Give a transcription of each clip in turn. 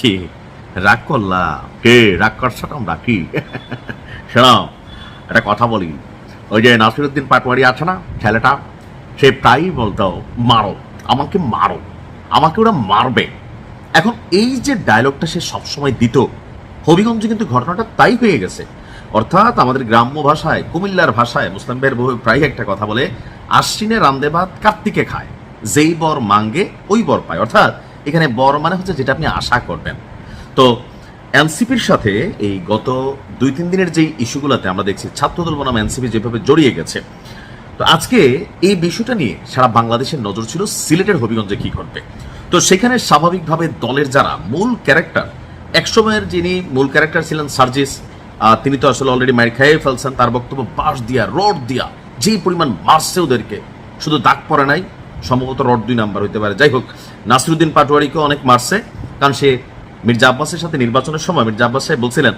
কি রাগ করলা? কে রাগ করছো তোমরা কি? শোনো, একটা কথা বলি। ওই যে নাসিরুদ্দিন পাটোয়ারি আছে না ছেলেটা, সে প্রায়ই বলতো মারো আমাকে, মারো আমাকে, ওরা মারবে। এখন এই যে ডায়লগটা সে সবসময় দিত, হবিগঞ্জে কিন্তু ঘটনাটা তাই হয়ে গেছে। অর্থাৎ আমাদের গ্রাম্য ভাষায়, কুমিল্লার ভাষায় মুসলিম ভাইয়ের বউ প্রায় একটা কথা বলে, আশ্বিনে রান্দে ভাত কার্তিকে খায়, যেই বর মাঙ্গে ওই বর পায়। অর্থাৎ এখানে বর মানে হচ্ছে যেটা আপনি আশা করবেন। তো এনসিপির সাথে এই গত 2-3 দিনের যেই ইস্যুগুলোতে আমরা দেখছি ছাত্রদল বনাম এনসিপি যেভাবে জড়িয়ে গেছে, তো আজকে এই বিষয়টা নিয়ে সারা বাংলাদেশের নজর ছিল সিলেটের হবিগঞ্জে কি ঘটবে। তো সেখানে স্বাভাবিকভাবে দলের যারা মূল ক্যারেক্টার, একসময়ের যিনি মূল ক্যারেক্টার ছিলেন সার্জিস, তিনি তো আসলে অলরেডি মাইর খেয়ে ফেলছেন। তার বক্তব্য বাঁশ দিয়া রড দিয়া যেই পরিমাণ মারছে ওদেরকে, শুধু দাগ পড়ে নাই, সম্ভবত রড 2 নাম্বার হইতে পারে। যাই হোক, নাসিরুদ্দিন পাটোয়ারিকে অনেক মারছে, কারণ সে মির্জা আব্বাসের সাথে নির্বাচনের সময় মির্জা আব্বাস সাহেব বলছিলেন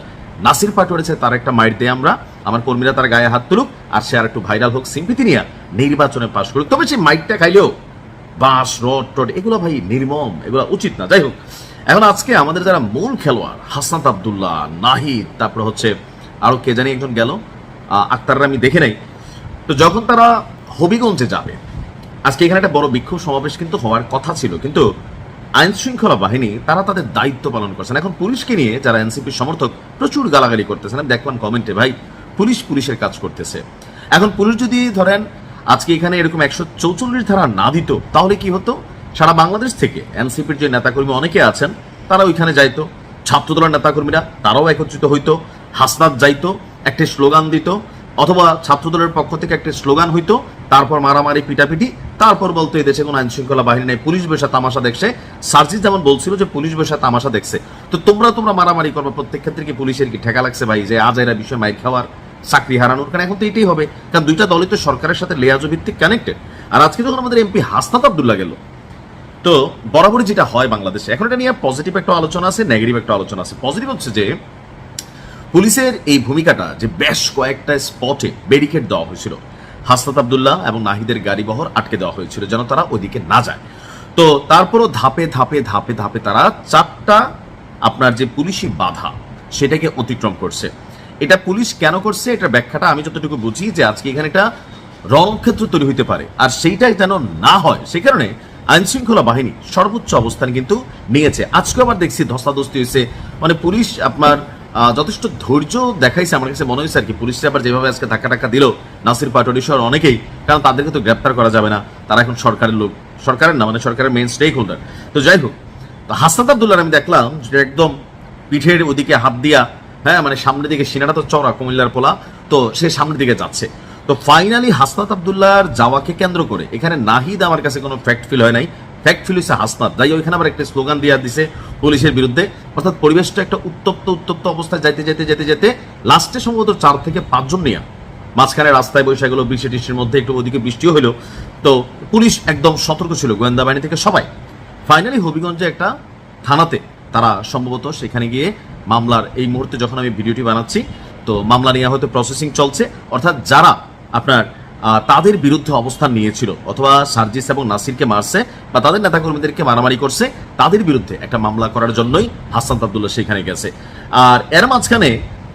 নাসির পাটোয়ারি তার একটা মাইর দিয়ে আমরা, আমার কর্মীরা তার গায়ে হাত তুলুক আর সে আর একটু ভাইরাল হোক, সিম্পিতি নিয়ে নির্বাচনে পাশ করুক। তবে সেই মাইরটা খাইলেও বাঁশ রড টড এগুলো ভাই নির্মম, এগুলো উচিত না। যাই হোক, এখন আজকে আমাদের যারা মূল খেলোয়াড়, হাসনাত আব্দুল্লাহ, নাহিদ, তারপর হচ্ছে আরো কে জানি একজন গেল, আক্তাররা আমি দেখে নাই। তো যখন তারা হবিগঞ্জে যাবে, আজকে এখানে একটা বড় বিক্ষোভ সমাবেশ কিন্তু হওয়ার কথা ছিল, কিন্তু আইন শৃঙ্খলা বাহিনী তারা তাদের দায়িত্ব পালন করছেন। এখন পুলিশকে নিয়ে যারা এনসিপির সমর্থক প্রচুর গালাগালি করতেছেন, আমি দেখলাম কমেন্টে, ভাই পুলিশের কাজ করতেছে। এখন পুলিশ যদি ধরেন আজকে এখানে এরকম 144 ধারা না দিত, তাহলে কি হতো? সারা বাংলাদেশ থেকে এনসিপির যে নেতাকর্মী অনেকে আছেন তারা ওইখানে যাইতো, ছাত্রদলের নেতাকর্মীরা তারাও একত্রিত হইতো, হাসনাত যাইতো, একটা স্লোগান দিত, অথবা ছাত্রদলের পক্ষ থেকে একটা স্লোগান হইতো, তারপর মারামারি পিটাপিটি, তারপর বলতো এই দেশে কোনো আইন শৃঙ্খলা বাহিনী নেই, পুলিশ বসে তামাশা দেখছে। সার্জিস যেমন বলছিল যে পুলিশ বসে তামাশা দেখছে, তো তোমরা মারামারি করবে, প্রত্যেক ক্ষেত্রে কি পুলিশের কি ঠেকা লাগছে ভাই যে আজ এরা বিষয় মাইক খাওয়ার, চাকরি হারানোর? কারণ এখন তো এটাই হবে, কারণ দুইটা দলই তো সরকারের সাথে লেয়াজো ভিত্তিক কানেক্টেড। আর আজকে যখন আমাদের এমপি হাসনাত আব্দুল্লাহ গেল, তো বরাবরই যেটা হয় বাংলাদেশে, এখন এটা নিয়ে পজিটিভ একটা আলোচনা আছে, নেগেটিভ একটা আলোচনা আছে। পজিটিভ হচ্ছে যে পুলিশের এই ভূমিকাটা, যে বেশ কয়েকটা স্পটে ব্যারিকেড দেওয়া হয়েছিল, হাসনাত আব্দুল্লাহ এবং নাহিদের গাড়িবহর আটকে দেওয়া হয়েছিল যেন তারা ওইদিকে না যায়। তো তারপরও ধাপে ধাপে ধাপে ধাপে তারা 4টা আপনার যে পুলিশি বাধা সেটাকে অতিক্রম করছে। এটা পুলিশ কেন করছে, এটার ব্যাখ্যাটা আমি যতটুকু বুঝি যে আজকে এখানে একটা রণক্ষেত্র তৈরি হইতে পারে, আর সেইটাই যেন না হয় সেই কারণে আইন শৃঙ্খলা বাহিনী সর্বোচ্চ অবস্থান কিন্তু নিয়েছে। আজকে আবার দেখছি ধস্তাধস্তি হয়েছে, মানে পুলিশ আপনার যথেষ্ট ধৈর্য দেখাইছে। আমার কাছে মনে হয়েছে আর কি, পুলিশরা আবার যেভাবে আজকে ধাক্কা দিল নাসির পাটোয়ারি সহ অনেকেই, কারণ তাদেরকে তো গ্রেপ্তার করা যাবে না, তারা এখন সরকারের লোক, সরকারের না মানে সরকারের মেইন স্টেক হোল্ডার। তো যাই হোক, তো হাসনাত আব্দুল্লাহ আমি দেখলাম যে একদম পিঠের ওদিকে হাত দিয়া, হ্যাঁ মানে সামনের দিকে, সিনাটা তো চওড়া কুমিল্লার পোলা, তো সে সামনের দিকে যাচ্ছে। তো ফাইনালি হাসনাত আব্দুল্লাহর যাওয়াকে কেন্দ্র করে এখানে নাহিদ আমার কাছে কোনো ফ্যাক্ট ফিল হয় নাই, ফ্যাক্ট ফিল হয়েছে হাসনাত। যাই ওইখানে আবার একটা স্লোগান দিয়ে দিছে পুলিশের বিরুদ্ধে, অর্থাৎ পরিবেশটা একটা উত্তপ্ত অবস্থায় যেতে লাস্টে সম্ভবত 4 থেকে 5 জন নিয়ে মাঝখানে রাস্তায় বসে গেল, বৃষ্টির মধ্যে একটু ওদিকে বৃষ্টিও হইলো। তো পুলিশ একদম সতর্ক ছিল, গোয়েন্দা বাহিনী থেকে সবাই। ফাইনালি হবিগঞ্জে একটা থানাতে তারা সম্ভবত সেখানে গিয়ে মামলার, এই মুহূর্তে যখন আমি ভিডিওটি বানাচ্ছি তো মামলা নিয়ে হয়তো প্রসেসিং চলছে, অর্থাৎ যারা আপনার তাদের বিরুদ্ধে অবস্থান নিয়েছিল অথবা সার্জিস এবং নাসিরকে মারছে বা তাদের নেতাকর্মীদেরকে মারামারি করছে, তাদের বিরুদ্ধে একটা মামলা করার জন্যই হাসনাত আব্দুল্লাহ সেখানে গেছে। আর এর মাঝখানে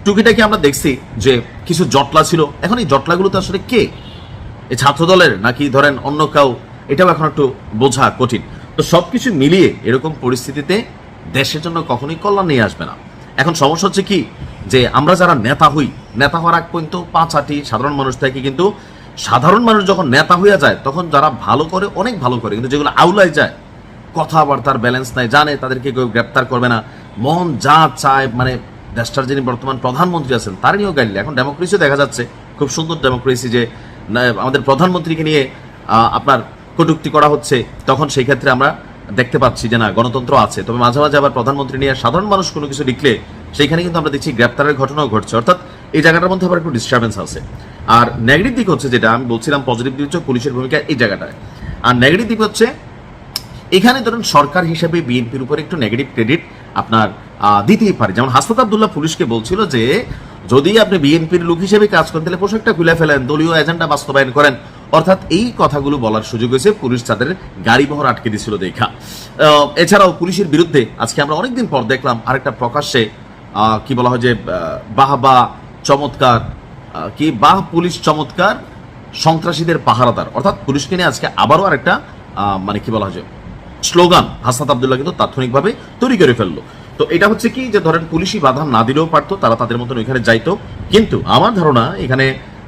টুকিটাকি আমরা দেখছি যে কিছু জটলা ছিল। এখন এই জটলাগুলোতে আসলে কে, এই ছাত্র দলের নাকি ধরেন অন্য কেউ, এটাও এখন একটু বোঝা কঠিন। তো সবকিছু মিলিয়ে এরকম পরিস্থিতিতে দেশের জন্য কখনোই কল্যাণ নিয়ে আসবে না। এখন সমস্যা হচ্ছে কি, যে আমরা যারা নেতা হই, নেতা হওয়ার আগ পর্যন্ত 5 আটি সাধারণ মানুষ থাকে, কিন্তু সাধারণ মানুষ যখন নেতা হইয়া যায় তখন যারা ভালো করে অনেক ভালো করে, কিন্তু যেগুলো আউলাই যায়, কথাবার্তার ব্যালেন্স নাই, জানে তাদেরকে কেউ গ্রেপ্তার করবে না, মন যা চায়, মানে দেশটার যিনি বর্তমান প্রধানমন্ত্রী আছেন তার নিয়েও গাইলে। এখন ডেমোক্রেসিও দেখা যাচ্ছে, খুব সুন্দর ডেমোক্রেসি, যে আমাদের প্রধানমন্ত্রীকে নিয়ে আপনার কটূক্তি করা হচ্ছে, তখন সেই ক্ষেত্রে আমরা দেখতে পাচ্ছি যে না, গণতন্ত্র আছে। তবে মাঝে মাঝে আবার প্রধানমন্ত্রী নিয়ে সাধারণ মানুষ কোনো কিছু লিখলে সেইখানে কিন্তু আমরা দেখছি গ্রেপ্তারের ঘটনাও ঘটছে। অর্থাৎ এই জায়গাটার মধ্যে আবার একটু ডিস্টারবেন্স আছে। আর নেগেটিভ দিক হচ্ছে, যেটা আমি বলছিলাম পজিটিভ দিক হচ্ছে পুলিশের ভূমিকা এই জায়গাটায়, আর নেগেটিভ দিক হচ্ছে এখানে ধরুন সরকার হিসেবে বিএনপির উপর একটু নেগেটিভ ক্রেডিট আপনার দিতেই পারে। যেমন হাসনাত আব্দুল্লাহ পুলিশকে বলছিল যে যদি আপনি বিএনপির লোক হিসেবে কাজ করেন তাহলে পোশাকটা খুলে ফেলেন, দলীয় এজেন্ডা বাস্তবায়ন করেন, অর্থাৎ এই কথাগুলো বলার সুযোগ হয়েছে পুলিশ তাদের গাড়ি বহর আটকে দিয়েছিল দেখা। এছাড়াও পুলিশের বিরুদ্ধে আজকে আমরা অনেকদিন পর দেখলাম আরেকটা প্রকাশ্যে কি বলা হয় যে বাহ চমৎকার কি বাহ পুলিশ চমৎকার সন্ত্রাসীদের পাহারাদার, অর্থাৎ পুলিশকে নিয়ে আজকে আবারও আরেকটা মানে কি বলা হয় যে স্লোগান হাসনাত আব্দুল্লাহ কিন্তু তাৎক্ষণিকভাবে তৈরি করে ফেললো। তো এটা হচ্ছে কি যে ধরেন পুলিশই বাধা না দিলেও পারতো, তারা তাদের মতন ওইখানে যাইতো। কিন্তু আমার ধারণা এখানে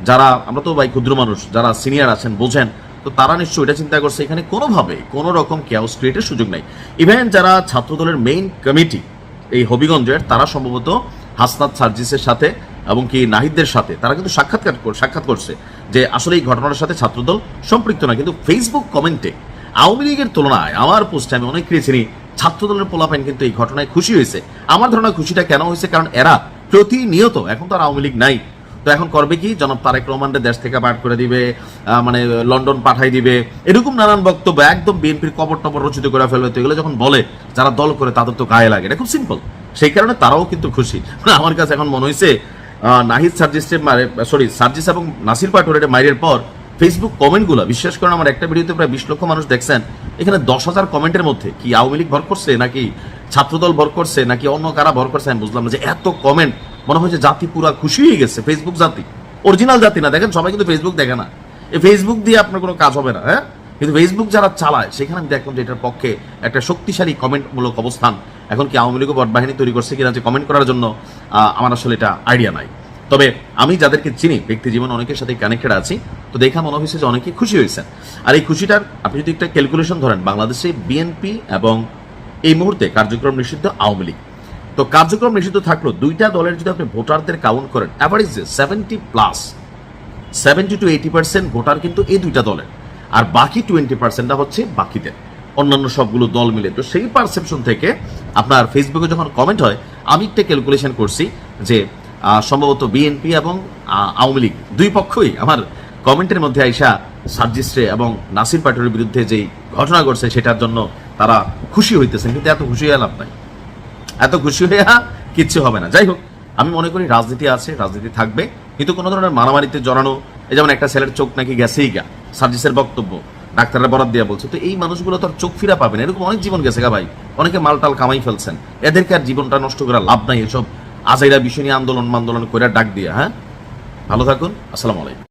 যারা, আমরা তো ভাই ক্ষুদ্র মানুষ, যারা সিনিয়র আছেন বোঝেন, তো তারা নিশ্চয়ই এটা চিন্তা করছে এখানে কোনোভাবে কোনো রকম কেওস ক্রিয়েটের সুযোগ নাই। ইভেন যারা ছাত্রদলের মেইন কমিটি এই হবিগঞ্জের, তারা সম্ভবত হাসনাত সার্জিসের সাথে এবং কি নাহিদদের সাথে তারা কিন্তু সাক্ষাৎ করছে যে আসলে এই ঘটনার সাথে ছাত্রদল সম্পৃক্ত না। কিন্তু ফেসবুক কমেন্টে আওয়ামী লীগের তুলনায় আমার পোস্টে আমি অনেক চিনি ছাত্রদলের পোলাপাইন কিন্তু এই ঘটনায় খুশি হয়েছে। আমার ধারণা খুশিটা কেন হয়েছে, কারণ এরা প্রতিনিয়ত, এখন তো আর আওয়ামী লীগ নাই, তো এখন করবে কি জনাব তারেক রহমানের দেশ থেকে পাঠ করে দিবে, মানে লন্ডন পাঠাই দিবে, এরকম নানান বক্তব্য একদম বিএনপির কবর টবর রচিত করে ফেলবে। তো এগুলো যখন বলে যারা দল করে তাদের তো গায়ে লাগে, এটা খুব সিম্পল। সেই কারণে তারাও কিন্তু খুশি। আমার কাছে এখন মনে হয়েছে নাহিদ সার্জিস এবং নাসির পাটোয়ারির মাইরের পর ফেসবুক কমেন্টগুলো, বিশ্বাস করেন আমার একটা ভিডিওতে প্রায় 20 লক্ষ মানুষ দেখছেন, এখানে 10,000 কমেন্টের মধ্যে কি আওয়ামী লীগ ভর করছে নাকি ছাত্রদল ভর করছে নাকি অন্য কারা ভর করছে আমি বুঝলাম না। যে এত কমেন্ট, মনে হয় যে জাতি পুরা খুশি হয়ে গেছে। ফেসবুক জাতি, অরিজিনাল জাতি না, দেখেন সবাই কিন্তু ফেসবুক দেখে না, এই ফেসবুক দিয়ে আপনার কোনো কাজ হবে না। হ্যাঁ, কিন্তু ফেসবুক যারা চালায় সেখানে আমি দেখলাম যে এটার পক্ষে একটা শক্তিশালী কমেন্টমূলক অবস্থান। এখন কি আওয়ামী লীগও বটবাহিনী তৈরি করছে কিনা যে কমেন্ট করার জন্য, আমার আসলে এটা আইডিয়া নাই। তবে আমি যাদেরকে চিনি ব্যক্তি জীবনে অনেকের সাথে কানেক্টেড আছি, তো দেখা মনে হয়েছে যে অনেকেই খুশি হয়েছেন। আর এই খুশিটার আপনি যদি একটা ক্যালকুলেশন ধরেন, বাংলাদেশে বিএনপি এবং এই মুহূর্তে কার্যক্রম নিষিদ্ধ আওয়ামী লীগ, তো কার্যক্রম নিষিদ্ধ থাকলেও দুইটা দলের যদি আপনি ভোটারদের কাউন্ট করেন, অ্যাভারেজে 70 to 80% ভোটার কিন্তু এই দুইটা দলের, আর বাকি 20%টা হচ্ছে বাকিদের, অন্যান্য সবগুলো দল মিলে। তো সেই পারসেপশন থেকে আপনার ফেসবুকে যখন কমেন্ট হয়, আমি একটা ক্যালকুলেশন করছি যে সম্ভবত বিএনপি এবং আওয়ামী লীগ দুই পক্ষই আমার কমেন্টের মধ্যে আইসা সার্জিসরে এবং নাসির পাটোয়ারির বিরুদ্ধে যেই ঘটনা ঘটছে সেটার জন্য তারা খুশি হইতেছেন। কিন্তু এত খুশি হয়ে লাভ নাই, এত খুশি হয়ে কিচ্ছু হবে না। যাই হোক, আমি মনে করি রাজনীতি আছে, রাজনীতি থাকবে, কিন্তু কোনো ধরনের মারামারিতে জড়ানো, এই যেমন একটা ছেলের চোখ নাকি গেছেই গা, সার্জিসের বক্তব্য ডাক্তাররা বরাদ দিয়ে বলছে, তো এই মানুষগুলো তো আর চোখ ফিরা পাবেন, এরকম অনেক জীবন গেছে গা ভাই, অনেকে মালটাল কামাই ফেলছেন, এদেরকে আর জীবনটা নষ্ট করা লাভ নাই। এসব আজাইরা বিষয় নিয়ে আন্দোলন করে ডাক দিয়ে। হ্যাঁ, ভালো থাকুন, আসসালামু আলাইকুম।